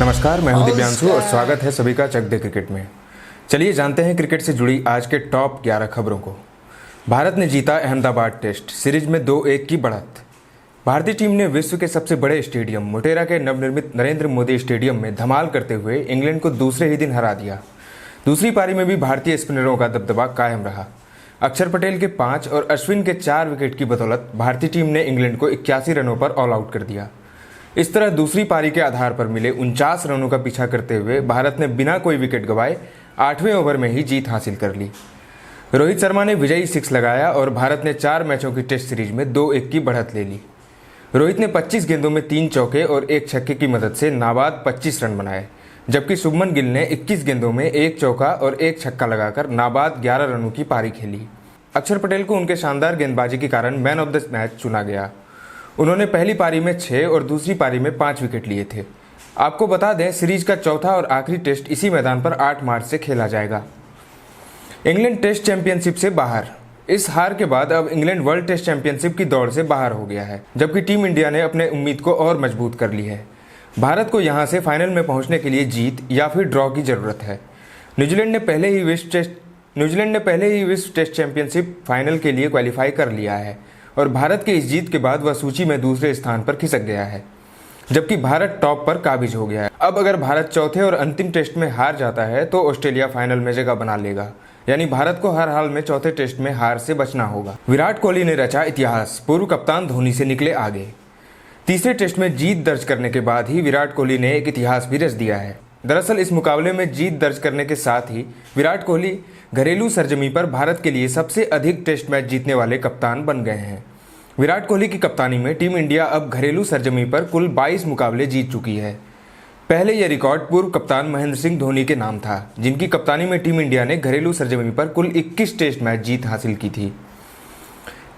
नमस्कार, मैं हूं दिव्यांशु और स्वागत है सभी का चक दे क्रिकेट में। चलिए जानते हैं क्रिकेट से जुड़ी आज के टॉप 11 खबरों को। भारत ने जीता अहमदाबाद टेस्ट सीरीज में 2-1 की बढ़त। भारतीय टीम ने विश्व के सबसे बड़े स्टेडियम मोटेरा के नवनिर्मित नरेंद्र मोदी स्टेडियम में धमाल करते हुए इंग्लैंड को दूसरे ही दिन हरा दिया। दूसरी पारी में भी भारतीय स्पिनरों का दबदबा कायम रहा। अक्षर पटेल के 5 और अश्विन के 4 विकेट की बदौलत भारतीय टीम ने इंग्लैंड को 81 रनों पर ऑल आउट कर दिया। इस तरह दूसरी पारी के आधार पर मिले 49 रनों का पीछा करते हुए भारत ने बिना कोई विकेट गंवाए 8वें ओवर में ही जीत हासिल कर ली। रोहित शर्मा ने विजयी 6 लगाया और भारत ने 4 मैचों की टेस्ट सीरीज में 2-1 की बढ़त ले ली। रोहित ने 25 गेंदों में 3 चौके और 1 छक्के की मदद से नाबाद 25 रन बनाए, जबकि शुभमन गिल ने 21 गेंदों में 1 चौका और 1 छक्का लगाकर नाबाद 11 रनों की पारी खेली। अक्षर पटेल को उनके शानदार गेंदबाजी के कारण मैन ऑफ द मैच चुना गया। उन्होंने पहली पारी में 6 और दूसरी पारी में 5 विकेट लिए थे। आपको बता दें, सीरीज का चौथा और आखिरी टेस्ट इसी मैदान पर 8 मार्च से खेला जाएगा। इंग्लैंड टेस्ट चैंपियनशिप से बाहर। इस हार के बाद अब इंग्लैंड वर्ल्ड टेस्ट चैंपियनशिप की दौड़ से बाहर हो गया है, जबकि टीम इंडिया ने अपने उम्मीद को और मजबूत कर ली है। भारत को यहां से फाइनल में पहुंचने के लिए जीत या फिर ड्रॉ की जरूरत है। न्यूजीलैंड ने पहले ही विश्व टेस्ट चैंपियनशिप फाइनल के लिए क्वालिफाई कर लिया है और भारत के इस जीत के बाद वह सूची में दूसरे स्थान पर खिसक गया है, जबकि भारत टॉप पर काबिज हो गया है। अब अगर भारत चौथे और अंतिम टेस्ट में हार जाता है तो ऑस्ट्रेलिया फाइनल में जगह बना लेगा, यानी भारत को हर हाल में चौथे टेस्ट में हार से बचना होगा। विराट कोहली ने रचा इतिहास, पूर्व कप्तान धोनी से निकले आगे। तीसरे टेस्ट में जीत दर्ज करने के बाद ही विराट कोहली ने एक इतिहास भी रच दिया है। दरअसल इस मुकाबले में जीत दर्ज करने के साथ ही विराट कोहली घरेलू सरजमीं पर भारत के लिए सबसे अधिक टेस्ट मैच जीतने वाले कप्तान बन गए हैं। विराट कोहली की कप्तानी में टीम इंडिया अब घरेलू सरजमीं पर कुल 22 मुकाबले जीत चुकी है। पहले यह रिकॉर्ड पूर्व कप्तान महेंद्र सिंह धोनी के नाम था, जिनकी कप्तानी में टीम इंडिया ने घरेलू सरजमीं पर कुल 21 टेस्ट मैच जीत हासिल की थी।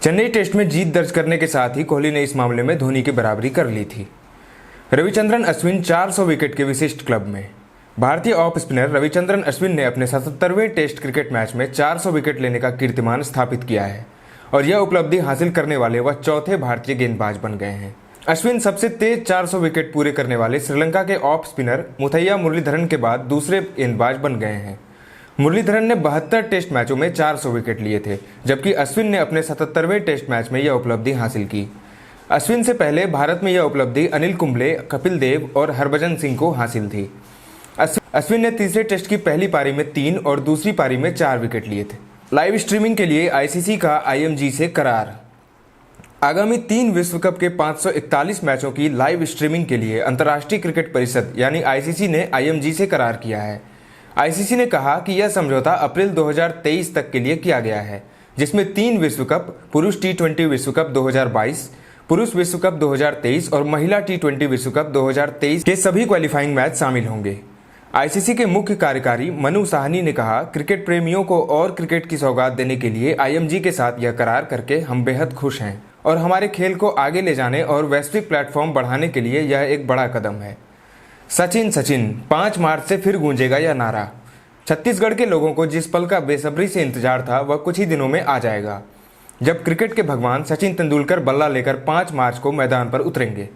चेन्नई टेस्ट में जीत दर्ज करने के साथ ही कोहली ने इस मामले में धोनी की बराबरी कर ली थी। रविचंद्रन अश्विन 400 विकेट के विशिष्ट क्लब में। भारतीय ऑफ स्पिनर रविचंद्रन अश्विन ने अपने 77वें टेस्ट क्रिकेट मैच में 400 विकेट लेने का कीर्तिमान स्थापित किया है और यह उपलब्धि हासिल करने वाले वह चौथे भारतीय गेंदबाज बन गए हैं। अश्विन सबसे तेज 400 विकेट पूरे करने वाले श्रीलंका के ऑफ स्पिनर मुथैया मुरलीधरन के बाद दूसरे गेंदबाज बन गए हैं। मुरलीधरन ने 72 टेस्ट मैचों में 400 विकेट लिए थे, जबकि अश्विन ने अपने 77वें टेस्ट मैच में यह उपलब्धि हासिल की। अश्विन से पहले भारत में यह उपलब्धि अनिल कुंबले, कपिल देव और हरभजन सिंह को हासिल थी। अश्विन ने तीसरे टेस्ट की पहली पारी में 3 और दूसरी पारी में 4 विकेट लिए थे। लाइव स्ट्रीमिंग के लिए आईसीसी का आईएमजी से करार। आगामी 3 विश्व कप के 541 मैचों की लाइव स्ट्रीमिंग के लिए अंतर्राष्ट्रीय क्रिकेट परिषद यानी आईसीसी ने आईएमजी से करार किया है। आईसीसी ने कहा कि यह समझौता अप्रैल 2023 तक के लिए किया गया है, जिसमें 3 विश्व कप, पुरुष T20 विश्व कप 2022, पुरुष विश्व कप 2023 और महिला T20 विश्व कप 2023 के सभी क्वालिफाइंग मैच शामिल होंगे। आईसीसी के मुख्य कार्यकारी मनु साहनी ने कहा, क्रिकेट प्रेमियों को और क्रिकेट की सौगात देने के लिए आईएमजी के साथ यह करार करके हम बेहद खुश हैं और हमारे खेल को आगे ले जाने और वैश्विक प्लेटफॉर्म बढ़ाने के लिए यह एक बड़ा कदम है। सचिन 5 मार्च से फिर गूंजेगा यह नारा। छत्तीसगढ़ के लोगों को जिस पल का बेसब्री से इंतजार था वह कुछ ही दिनों में आ जाएगा, जब क्रिकेट के भगवान सचिन तेंदुलकर बल्ला लेकर 5 मार्च को मैदान पर उतरेंगे।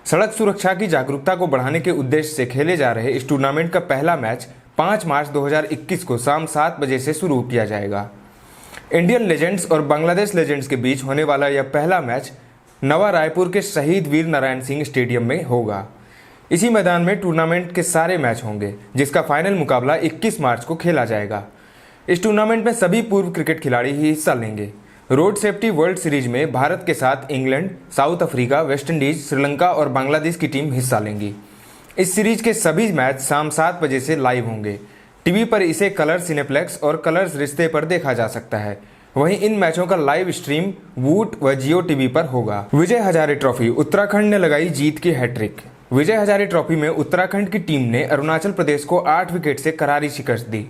सड़क सुरक्षा की जागरूकता को बढ़ाने के उद्देश्य से खेले जा रहे इस टूर्नामेंट का पहला मैच 5 मार्च 2021 को शाम 7 बजे से शुरू किया जाएगा। इंडियन लेजेंड्स और बांग्लादेश लेजेंड्स के बीच होने वाला यह पहला मैच नवा रायपुर के शहीद वीर नारायण सिंह स्टेडियम में होगा। इसी मैदान में टूर्नामेंट के सारे मैच होंगे, जिसका फाइनल मुकाबला 21 मार्च को खेला जाएगा। इस टूर्नामेंट में सभी पूर्व क्रिकेट खिलाड़ी ही हिस्सा लेंगे। रोड सेफ्टी वर्ल्ड सीरीज में भारत के साथ England, south Africa, West Indies, Sri Lanka और बांग्लादेश की टीम हिस्सा लेंगी। इस सीरीज के सभी मैच शाम 7 बजे से लाइव होंगे। टीवी पर इसे कलर्स सिनेप्लेक्स और कलर्स रिश्ते पर देखा जा सकता है। वहीं इन मैचों का लाइव स्ट्रीम वूट व जियो टीवी पर होगा। विजय हजारे ट्रॉफी, उत्तराखंड ने लगाई जीत की हैट्रिक। विजय हजारे ट्रॉफी में उत्तराखंड की टीम ने अरुणाचल प्रदेश को 8 विकेट से करारी शिकस्त दी।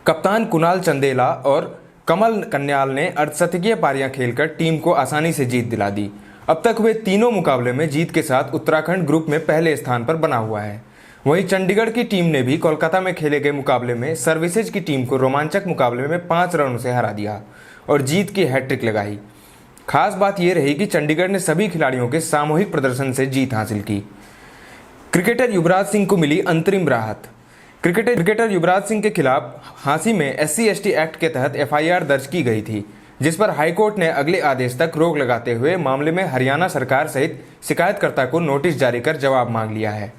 कप्तान कुणाल चंदेला और कमल कन्याल ने अर्धशतकीय पारियां खेलकर टीम को आसानी से जीत दिला दी। अब तक हुए तीनों मुकाबले में जीत के साथ उत्तराखंड ग्रुप में पहले स्थान पर बना हुआ है। वहीं चंडीगढ़ की टीम ने भी कोलकाता में खेले गए मुकाबले में सर्विसेज की टीम को रोमांचक मुकाबले में 5 रनों से हरा दिया और जीत की हैट्रिक लगाई। खास बात यह रही कि चंडीगढ़ ने सभी खिलाड़ियों के सामूहिक प्रदर्शन से जीत हासिल की। क्रिकेटर युवराज सिंह को मिली अंतरिम राहत। क्रिकेटर युवराज सिंह के खिलाफ हांसी में SC/ST एक्ट के तहत FIR दर्ज की गई थी, जिस पर हाईकोर्ट ने अगले आदेश तक रोक लगाते हुए मामले में हरियाणा सरकार सहित शिकायतकर्ता को नोटिस जारी कर जवाब मांग लिया है।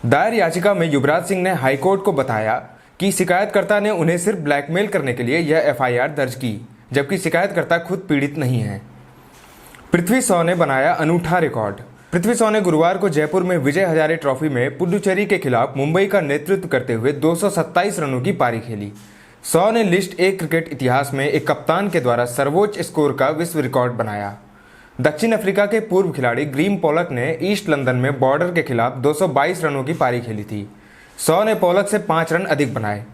दायर याचिका में युवराज सिंह ने हाईकोर्ट को बताया कि शिकायतकर्ता ने उन्हें सिर्फ ब्लैकमेल करने के लिए यह FIR दर्ज की, जबकि शिकायतकर्ता खुद पीड़ित नहीं है। पृथ्वी शॉ ने बनाया अनूठा रिकॉर्ड। पृथ्वी शॉ ने गुरुवार को जयपुर में विजय हजारे ट्रॉफी में पुडुचेरी के खिलाफ मुंबई का नेतृत्व करते हुए 227 रनों की पारी खेली। शॉ ने लिस्ट ए क्रिकेट इतिहास में एक कप्तान के द्वारा सर्वोच्च स्कोर का विश्व रिकॉर्ड बनाया। दक्षिण अफ्रीका के पूर्व खिलाड़ी ग्रीम पोलक ने ईस्ट लंदन में बॉर्डर के खिलाफ 222 रनों की पारी खेली थी। शॉ ने पोलक से 5 रन अधिक बनाए।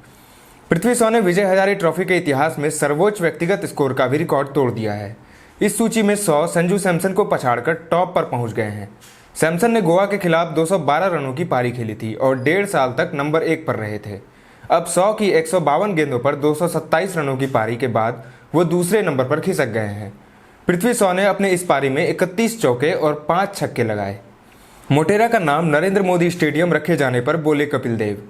पृथ्वी शॉ ने विजय हजारे ट्रॉफी के इतिहास में सर्वोच्च व्यक्तिगत स्कोर का भी रिकॉर्ड तोड़ दिया है। इस सूची में शॉ संजू सैमसन को पछाड़कर टॉप पर पहुंच गए हैं। सैमसन ने गोवा के खिलाफ 212 रनों की पारी खेली थी और 1.5 साल तक नंबर 1 पर रहे थे। अब शॉ की 152 गेंदों पर 227 रनों की पारी के बाद वो दूसरे नंबर पर खिसक गए हैं। पृथ्वी शॉ ने अपने इस पारी में 31 चौके और 5 छक्के लगाए। मोटेरा का नाम नरेंद्र मोदी स्टेडियम रखे जाने पर बोले कपिल देव।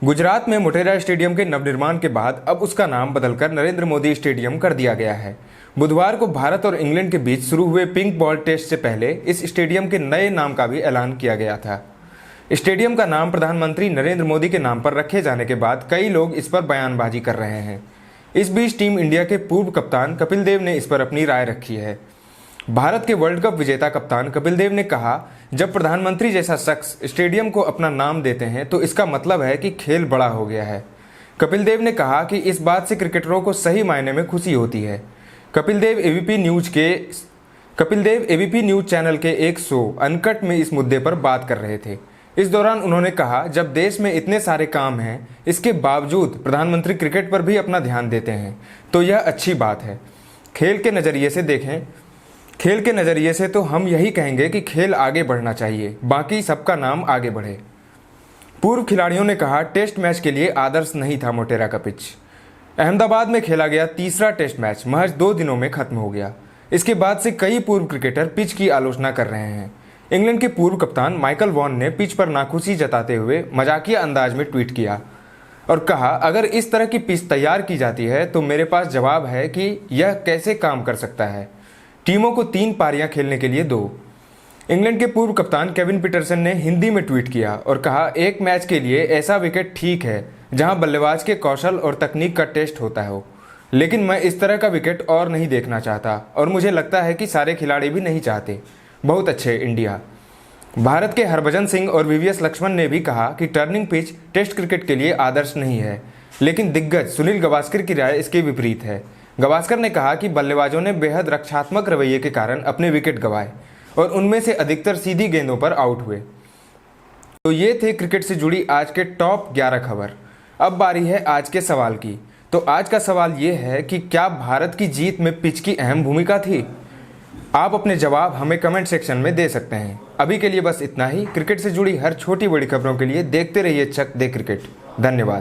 गुजरात में मोटेरा स्टेडियम के नवनिर्माण के बाद अब उसका नाम बदलकर नरेंद्र मोदी स्टेडियम कर दिया गया है। बुधवार को भारत और इंग्लैंड के बीच शुरू हुए पिंक बॉल टेस्ट से पहले इस स्टेडियम के नए नाम का भी ऐलान किया गया था। स्टेडियम का नाम प्रधानमंत्री नरेंद्र मोदी के नाम पर रखे जाने के बाद कई लोग इस पर बयानबाजी कर रहे हैं। इस बीच टीम इंडिया के पूर्व कप्तान कपिल देव ने इस पर अपनी राय रखी है। भारत के वर्ल्ड कप विजेता कप्तान कपिल देव ने कहा, जब प्रधानमंत्री जैसा शख्स स्टेडियम को अपना नाम देते हैं तो इसका मतलब है कि खेल बड़ा हो गया है। कपिल देव ने कहा कि इस बात से क्रिकेटरों को सही मायने में खुशी होती है। Kapil Dev ABP news channel के एक शो अनकट में इस मुद्दे पर बात कर रहे थे। इस दौरान उन्होंने कहा, जब देश में इतने सारे काम हैं, इसके बावजूद प्रधानमंत्री क्रिकेट पर भी अपना ध्यान देते हैं, तो यह अच्छी बात है। खेल के नज़रिए से तो हम यही कहेंगे कि खेल आगे बढ़ना चाहिए, बाकी सबका नाम आगे बढ़े। पूर्व खिलाड़ियों ने कहा, टेस्ट मैच के लिए आदर्श नहीं था मोटेरा का पिच। अहमदाबाद में खेला गया तीसरा टेस्ट मैच महज 2 दिनों में खत्म हो गया। इसके बाद से कई पूर्व क्रिकेटर पिच की आलोचना कर रहे हैं। इंग्लैंड के पूर्व कप्तान माइकल वॉन ने पिच पर नाखुशी जताते हुए मजाकिया अंदाज में ट्वीट किया और कहा, अगर इस तरह की पिच तैयार की जाती है तो मेरे पास जवाब है कि यह कैसे काम कर सकता है। टीमों को 3 पारियां खेलने के लिए 2। इंग्लैंड के पूर्व कप्तान केविन पीटरसन ने हिंदी में ट्वीट किया और कहा, एक मैच के लिए ऐसा विकेट ठीक है जहां बल्लेबाज के कौशल और तकनीक का टेस्ट होता हो, लेकिन मैं इस तरह का विकेट और नहीं देखना चाहता और मुझे लगता है कि सारे खिलाड़ी भी नहीं चाहते। बहुत अच्छे इंडिया। भारत के हरभजन सिंह और VVS लक्ष्मण ने भी कहा कि टर्निंग पिच टेस्ट क्रिकेट के लिए आदर्श नहीं है, लेकिन दिग्गज सुनील गावस्कर की राय इसके विपरीत है। गावस्कर ने कहा कि बल्लेबाजों ने बेहद रक्षात्मक रवैये के कारण अपने विकेट गंवाए और उनमें से अधिकतर सीधी गेंदों पर आउट हुए। तो ये थे क्रिकेट से जुड़ी आज के टॉप 11 खबर। अब बारी है आज के सवाल की। तो आज का सवाल ये है कि क्या भारत की जीत में पिच की अहम भूमिका थी? आप अपने जवाब हमें कमेंट सेक्शन में दे सकते हैं। अभी के लिए बस इतना ही। क्रिकेट से जुड़ी हर छोटी बड़ी खबरों के लिए देखते रहिए चक दे क्रिकेट। धन्यवाद।